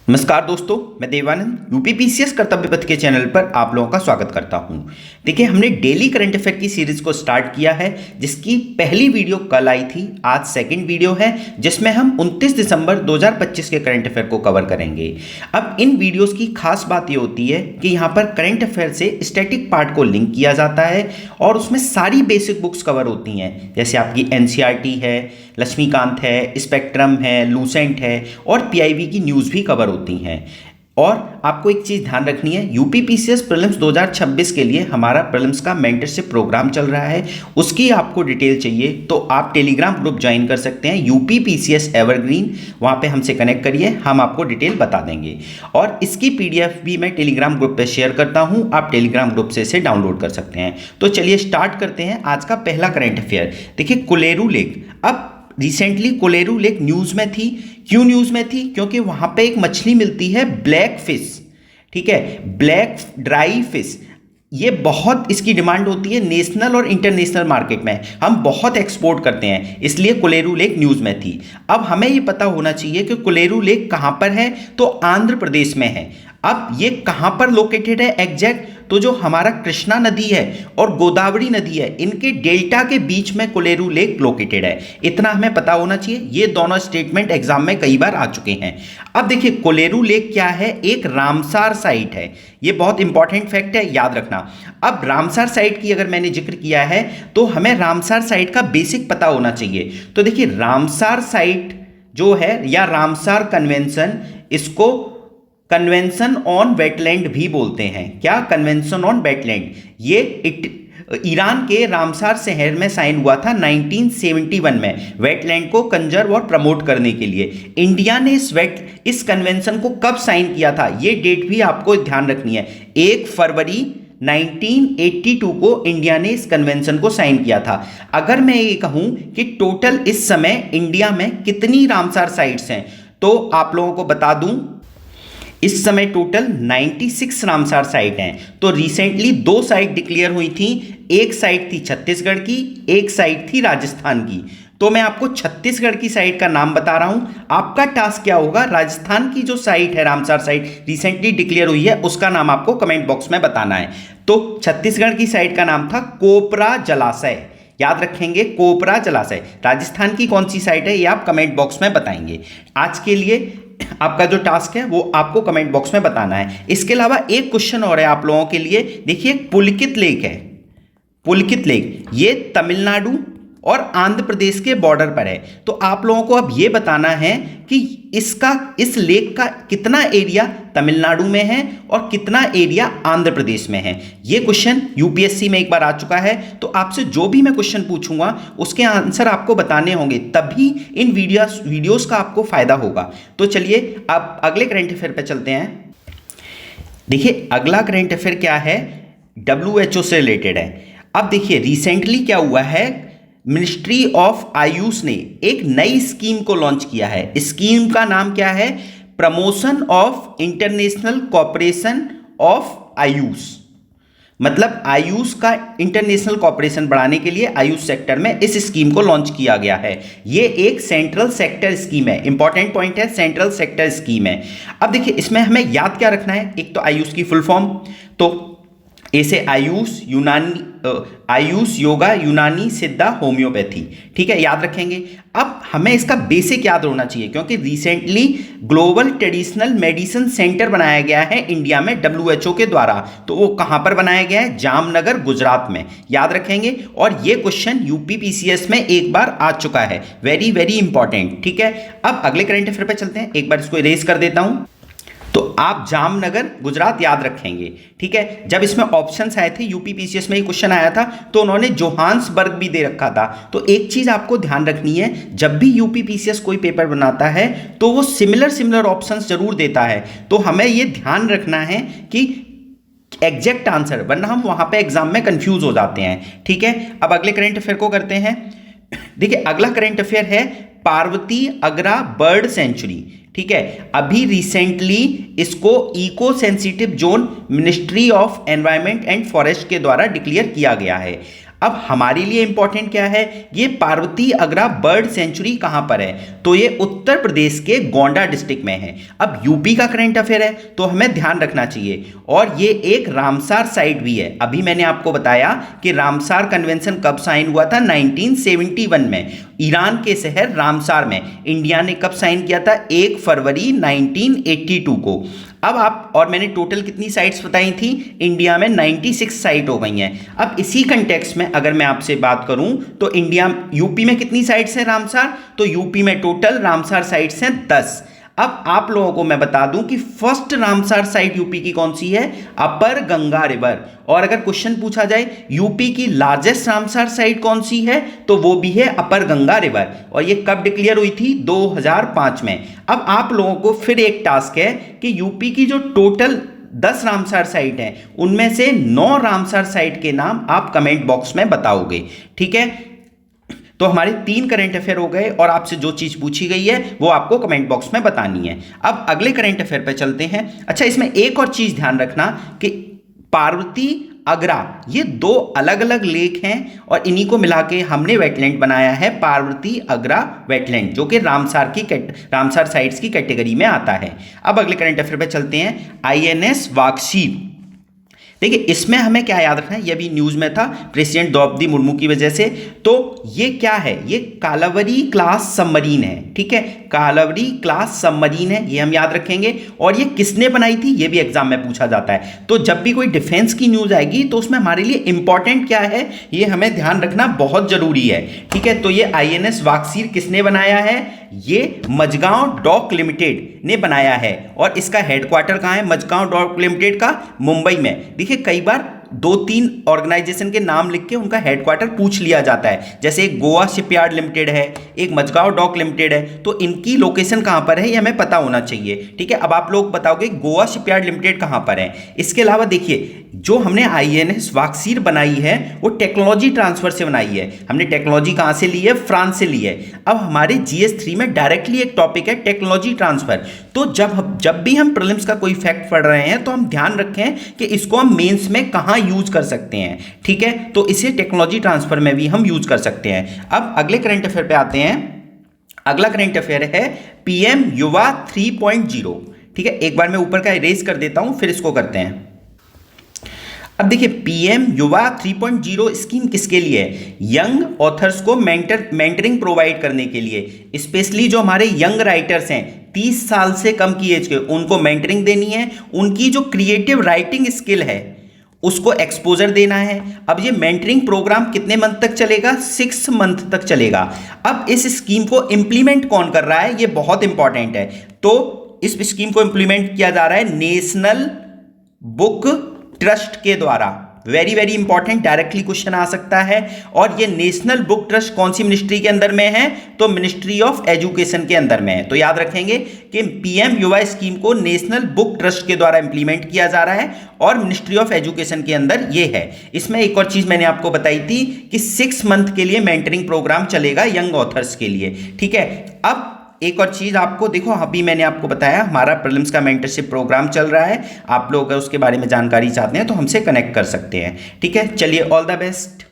नमस्कार दोस्तों, मैं देवानंद यूपी पीसीएस कर्तव्य पथ के चैनल पर आप लोगों का स्वागत करता हूं। देखिए, हमने डेली करंट अफेयर की सीरीज को स्टार्ट किया है, जिसकी पहली वीडियो कल आई थी। आज सेकंड वीडियो है जिसमें हम 29 दिसंबर 2025 के करंट अफेयर को कवर करेंगे। अब इन वीडियोस की खास बात ये होती है कि यहाँ पर करंट अफेयर से स्टैटिक पार्ट को लिंक किया जाता है और उसमें सारी बेसिक बुक्स कवर होती हैं, जैसे आपकी एनसीईआरटी है, लक्ष्मीकांत है, स्पेक्ट्रम है, लूसेंट है और पीआईबी की न्यूज़ भी कवर होती हैं। और आपको एक चीज़ ध्यान रखनी है, यूपी पीसीएस प्रीलिम्स 2026 के लिए हमारा प्रीलिम्स का मेंटरशिप प्रोग्राम चल रहा है। उसकी आपको डिटेल चाहिए तो आप टेलीग्राम ग्रुप ज्वाइन कर सकते हैं, यूपी पीसीएस एवरग्रीन। वहाँ पे हमसे कनेक्ट करिए, हम आपको डिटेल बता देंगे। और इसकी पीडीएफ भी मैं टेलीग्राम ग्रुप पे शेयर करता हूँ, आप टेलीग्राम ग्रुप से इसे डाउनलोड कर सकते हैं। तो चलिए स्टार्ट करते हैं आज का पहला करंट अफेयर। देखिए, कोलेरू लेक, अब रिसेंटली कोलेरू लेक न्यूज़ में थी। क्यों न्यूज़ में थी? क्योंकि वहाँ पे एक मछली मिलती है, ब्लैक फिश, ठीक है, ब्लैक ड्राई फिश। ये बहुत इसकी डिमांड होती है नेशनल और इंटरनेशनल मार्केट में, हम बहुत एक्सपोर्ट करते हैं, इसलिए कोलेरू लेक न्यूज़ में थी। अब हमें ये पता होना चाहिए कि कोलेरू लेक कहाँ पर है, तो आंध्र प्रदेश में है। अब ये कहाँ पर लोकेटेड है एग्जैक्ट, तो जो हमारा कृष्णा नदी है और गोदावरी नदी है, इनके डेल्टा के बीच में कोलेरू लेक लोकेटेड है। इतना हमें पता होना चाहिए। ये दोनों स्टेटमेंट एग्जाम में कई बार आ चुके हैं। अब देखिए, कोलेरू लेक क्या है? एक रामसार साइट है। ये बहुत इंपॉर्टेंट फैक्ट है, याद रखना। अब रामसार साइट की अगर मैंने जिक्र किया है तो हमें रामसार साइट का बेसिक पता होना चाहिए। तो देखिए, रामसार साइट जो है या रामसार कन्वेंशन, इसको कन्वेंशन ऑन वेटलैंड भी बोलते हैं। क्या? Convention on wetland. ये ईरान के रामसार शहर में साइन हुआ था 1971 में, वेटलैंड को कंजर्व और प्रमोट करने के लिए। इंडिया ने इस कन्वेंशन को कब साइन किया था, ये डेट भी आपको ध्यान रखनी है। 1 फरवरी 1982 को इंडिया ने इस कन्वेंशन को साइन किया था। अगर मैं ये कहूं कि टोटल इस समय इंडिया में कितनी रामसार साइट्स हैं, तो आप लोगों को बता दूं, इस समय टोटल 96 रामसार साइट हैं। तो रिसेंटली 2 साइट डिक्लेयर हुई थी। एक साइट थी छत्तीसगढ़ की, एक साइट थी राजस्थान की। तो मैं आपको छत्तीसगढ़ की साइट का नाम बता रहा हूं। आपका टास्क क्या होगा, राजस्थान की जो साइट है, रामसार साइट रिसेंटली डिक्लेयर हुई है, उसका नाम आपको कमेंट बॉक्स में बताना है। तो छत्तीसगढ़ की साइट का नाम था कोपरा जलाशय, याद रखेंगे, कोपरा जलाशय। राजस्थान की कौन सी साइट है, ये आप कमेंट बॉक्स में बताएंगे। आज के लिए आपका जो टास्क है वो आपको कमेंट बॉक्स में बताना है। इसके अलावा एक क्वेश्चन और है आप लोगों के लिए। देखिए, पुलकित लेक है, पुलकित लेक, ये तमिलनाडु और आंध्र प्रदेश के बॉर्डर पर है। तो आप लोगों को अब ये बताना है कि इस लेक का कितना एरिया तमिलनाडु में है और कितना एरिया आंध्र प्रदेश में है। ये क्वेश्चन यूपीएससी में एक बार आ चुका है। तो आपसे जो भी मैं क्वेश्चन पूछूंगा उसके आंसर आपको बताने होंगे, तभी इन वीडियोस का आपको फायदा होगा। तो चलिए अब अगले करंट अफेयर पे चलते हैं। देखिए, अगला करंट अफेयर क्या है, WHO से रिलेटेड है। अब देखिए, रिसेंटली क्या हुआ है, मिनिस्ट्री ऑफ आयुष ने एक नई स्कीम को लॉन्च किया है। स्कीम का नाम क्या है? Promotion of international cooperation of Ayush. मतलब आयुष का इंटरनेशनल कॉपरेशन बढ़ाने के लिए आयुष सेक्टर में इस स्कीम को लॉन्च किया गया है। ये एक सेंट्रल सेक्टर स्कीम है, इंपॉर्टेंट पॉइंट है, सेंट्रल सेक्टर स्कीम है। अब देखिए, इसमें हमें याद क्या रखना है, एक तो आयुष की फुल फॉर्म, तो ऐसे आयुष योगा यूनानी सिद्धा होम्योपैथी, ठीक है, याद रखेंगे। अब हमें इसका बेसिक याद होना चाहिए, क्योंकि recently global traditional medicine centre बनाया गया है इंडिया में WHO के द्वारा। तो वो कहां पर बनाया गया है? जामनगर, गुजरात में, याद रखेंगे। और ये क्वेश्चन यूपी पीसीएस में एक बार आ चुका है, वेरी वेरी इंपॉर्टेंट, ठीक है। अब अगले करंट अफेयर पे चलते हैं। एक बार इसको इरेज कर देता हूं। तो आप जामनगर, गुजरात याद रखेंगे, ठीक है। जब इसमें ऑप्शंस आए थे, यूपी पीसीएस में ही क्वेश्चन आया था, तो उन्होंने जोहान्सबर्ग भी दे रखा था। तो एक चीज आपको ध्यान रखनी है, जब भी यूपी पीसीएस कोई पेपर बनाता है तो वो सिमिलर ऑप्शंस जरूर देता है। तो हमें ये ध्यान रखना है कि एग्जैक्ट आंसर, वरना हम वहां पे एग्जाम में कंफ्यूज हो जाते हैं, ठीक है। अब अगले करंट अफेयर को करते हैं। देखिए, अगला करंट अफेयर है पार्वती अगरा बर्ड सेंचुरी, ठीक है। अभी रिसेंटली इसको eco sensitive zone ministry of environment and forest के द्वारा डिक्लेयर किया गया है। अब हमारे लिए इंपॉर्टेंट क्या है, ये पार्वती अग्रा बर्ड सेंचुरी कहां पर है, तो ये उत्तर प्रदेश के गोंडा डिस्ट्रिक्ट में है। अब यूपी का करंट अफेयर है तो हमें ध्यान रखना चाहिए, और ये एक रामसार साइट भी है। अभी मैंने आपको बताया कि रामसार कन्वेंशन कब साइन हुआ था, 1971 में, ईरान के शहर रामसार में। इंडिया ने कब साइन किया था, 1 फरवरी 1982 को। अब आप, और मैंने टोटल कितनी साइट्स बताई थी, इंडिया में 96 साइट हो गई हैं। अब इसी कंटेक्स्ट में अगर मैं आपसे बात करूं तो इंडिया, यूपी में कितनी साइट्स हैं रामसार, तो यूपी में टोटल रामसार साइट्स हैं 10। अब आप लोगों को मैं बता दूं कि फर्स्ट रामसार साइट यूपी की कौन सी है, अपर गंगा रिवर। और अगर क्वेश्चन पूछा जाए यूपी की लार्जेस्ट रामसार साइट कौन सी है, तो वो भी है अपर गंगा रिवर, और ये कब डिक्लेयर हुई थी, 2005 में। अब आप लोगों को फिर एक टास्क है कि यूपी की जो टोटल 10 रामसार साइट हैं उनमें से 9 रामसार साइट के नाम आप कमेंट बॉक्स में बताओगे। ठीक है, तो हमारे 3 करंट अफेयर हो गए, और आपसे जो चीज पूछी गई है वो आपको कमेंट बॉक्स में बतानी है। अब अगले करंट अफेयर पे चलते हैं। अच्छा, इसमें एक और चीज ध्यान रखना कि पार्वती अग्रा ये 2 अलग अलग लेक हैं, और इन्हीं को मिला के हमने वेटलैंड बनाया है पार्वती अग्रा वेटलैंड, जो कि रामसार साइट्स की कैटेगरी में आता है। अब अगले करंट अफेयर पे चलते हैं, INS वाक्षी। देखिए, इसमें हमें क्या याद रखना है, ये भी न्यूज में था प्रेसिडेंट द्रौपदी मुर्मू की वजह से। तो ये क्या है, ये कालावरी क्लास सबमरीन है। ठीक है, कालावरी क्लास सबमरीन है, ये हम याद रखेंगे। और ये किसने बनाई थी, ये भी एग्जाम में पूछा जाता है। तो जब भी कोई डिफेंस की न्यूज आएगी तो उसमें हमारे लिए इंपॉर्टेंट क्या है, ये हमें ध्यान रखना बहुत जरूरी है। ठीक है, तो ये INS वाक्षी किसने बनाया है, ये मझगांव डॉक लिमिटेड ने बनाया है, और इसका हेडक्वार्टर कहाँ है, मझगांव डॉक लिमिटेड का मुंबई में। देखिए, कई बार 2-3 ऑर्गेनाइजेशन के नाम लिख के उनका हेडक्वार्टर पूछ लिया जाता है, जैसे एक गोवा शिपयार्ड लिमिटेड है, एक मझगांव डॉक लिमिटेड है, तो इनकी लोकेशन कहां पर है ये हमें पता होना चाहिए। ठीक है, अब आप लोग बताओगे गोवा शिपयार्ड लिमिटेड कहां पर है। इसके अलावा देखिए, जो हमने INS वाक्षीर बनाई है वो टेक्नोलॉजी ट्रांसफर से बनाई है। हमने टेक्नोलॉजी कहां से ली है, फ्रांस से ली है। अब हमारे GS3 में डायरेक्टली एक टॉपिक है टेक्नोलॉजी ट्रांसफर। तो जब भी हम प्रीलिम्स का कोई फैक्ट पढ़ रहे हैं तो हम ध्यान रखें कि इसको हम मेंस में कहां यूज कर सकते हैं। ठीक है, तो इसे टेक्नोलॉजी ट्रांसफर में भी हम यूज कर सकते हैं। अब अगले करंट अफेयर पे आते हैं। अगला करंट अफेयर है PM युवा 3.0। ठीक है, एक बार मैं ऊपर का इरेज कर देता हूं, फिर इसको करते हैं। अब देखिए, PM युवा 3.0 स्कीम किसके लिए है, यंग ऑथर्स को मेंटरिंग प्रोवाइड करने के लिए। स्पेशली जो हमारे यंग राइटर्स हैं 30 साल से कम की एज के, उनको मेंटरिंग देनी है। उनकी जो क्रिएटिव राइटिंग स्किल है उसको एक्सपोजर देना है। अब ये मेंटरिंग प्रोग्राम कितने मंथ तक चलेगा, 6 मंथ तक चलेगा। अब इस स्कीम को इंप्लीमेंट कौन कर रहा है, ये बहुत इंपॉर्टेंट है। तो इस स्कीम को इंप्लीमेंट किया जा रहा है नेशनल बुक ट्रस्ट के द्वारा। Very very important, directly question आ सकता है। और ये नेशनल बुक ट्रस्ट कौन सी मिनिस्ट्री के अंदर में है, तो मिनिस्ट्री ऑफ एजुकेशन के अंदर में है। तो याद रखेंगे कि PM युवा स्कीम को नेशनल बुक ट्रस्ट के द्वारा इंप्लीमेंट किया जा रहा है, और मिनिस्ट्री ऑफ एजुकेशन के अंदर ये है। इसमें एक और चीज मैंने आपको बताई थी कि 6 मंथ के लिए मेंटरिंग प्रोग्राम चलेगा यंग ऑथर्स के लिए। ठीक है, अब एक और चीज आपको देखो, अभी मैंने आपको बताया हमारा प्रीलिम्स का मेंटरशिप प्रोग्राम चल रहा है। आप लोग अगर उसके बारे में जानकारी चाहते हैं तो हमसे कनेक्ट कर सकते हैं। ठीक है, चलिए, ऑल द बेस्ट।